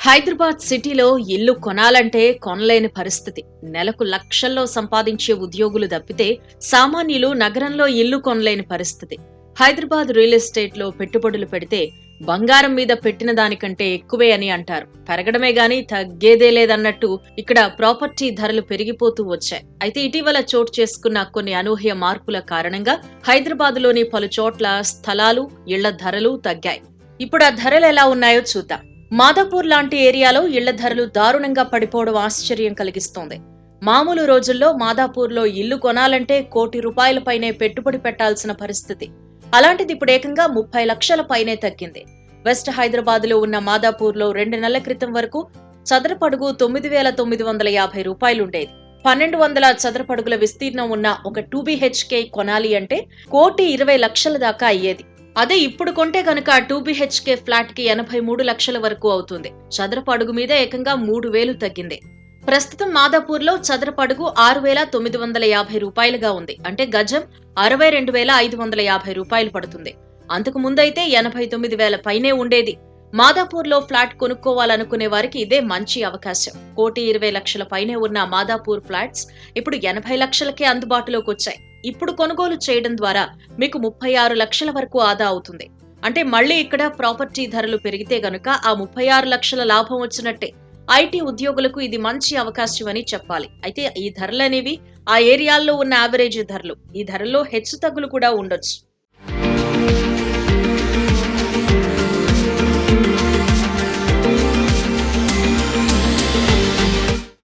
హైదరాబాద్ సిటీలో ఇల్లు కొనాలంటే కొనలేని పరిస్థితి. నెలకు లక్షల్లో సంపాదించే ఉద్యోగులు తప్పితే సామాన్యులు నగరంలో ఇల్లు కొనలేని పరిస్థితి. హైదరాబాద్ రియల్ ఎస్టేట్ లో పెట్టుబడులు పెడితే బంగారం మీద పెట్టిన దానికంటే ఎక్కువే అని అంటారు. పెరగడమే గాని తగ్గేదే లేదన్నట్టు ఇక్కడ ప్రాపర్టీ ధరలు పెరిగిపోతూ వచ్చాయి. అయితే ఇటీవల చోటు చేసుకున్న కొన్ని అనూహ్య మార్పుల కారణంగా హైదరాబాద్ లోని పలు చోట్ల స్థలాలు, ఇళ్ల ధరలు తగ్గాయి. ఇప్పుడు ఆ ధరలు ఎలా ఉన్నాయో చూద్దాం. మాదాపూర్ లాంటి ఏరియాలో ఇళ్ల ధరలు దారుణంగా పడిపోవడం ఆశ్చర్యం కలిగిస్తోంది. మామూలు రోజుల్లో మాదాపూర్లో ఇల్లు కొనాలంటే ₹1,00,00,000 పైనే పెట్టుబడి పెట్టాల్సిన పరిస్థితి. అలాంటిది ఇప్పుడు ఏకంగా 30 లక్షల పైనే తగ్గింది. వెస్ట్ హైదరాబాద్ లో ఉన్న మాదాపూర్లో 2 నెలల క్రితం వరకు చదరపడుగు ₹9,950 ఉండేది. 1,200 చదరపడుగుల విస్తీర్ణం ఉన్న ఒక 2 BHK కొనాలి అంటే ₹1,20,00,000 దాకా అయ్యేది. అదే ఇప్పుడు కొంటే గనక 2 BHK ఫ్లాట్ కి 83 లక్షల వరకు అవుతుంది. చదరపు అడుగు మీద ఏకంగా 3,000 తగ్గింది. ప్రస్తుతం మాదాపూర్ లో చదరపు అడుగు ₹6,950 ఉంది. అంటే గజం ₹62,550 పడుతుంది. అంతకు ముందైతే 89,000 పైనే ఉండేది. మాదాపూర్ లో ఫ్లాట్ కొనుక్కోవాలనుకునే వారికి ఇదే మంచి అవకాశం. ₹1,20,00,000 పైనే ఉన్న మాదాపూర్ ఫ్లాట్స్ ఇప్పుడు 80 లక్షలకే అందుబాటులోకి వచ్చాయి. ఇప్పుడు కొనుగోలు చేయడం ద్వారా మీకు 36 లక్షల వరకు ఆదా అవుతుంది. అంటే మళ్లీ ఇక్కడ ప్రాపర్టీ ధరలు పెరిగితే గనుక ఆ 36 లక్షల లాభం వచ్చినట్టే. ఐటీ ఉద్యోగులకు ఇది మంచి అవకాశం అని చెప్పాలి. అయితే ఈ ధరలనేవి ఆ ఏరియాల్లో ఉన్న యావరేజ్ ధరలు. ఈ ధరల్లో హెచ్చుతగ్గులు కూడా ఉండొచ్చు.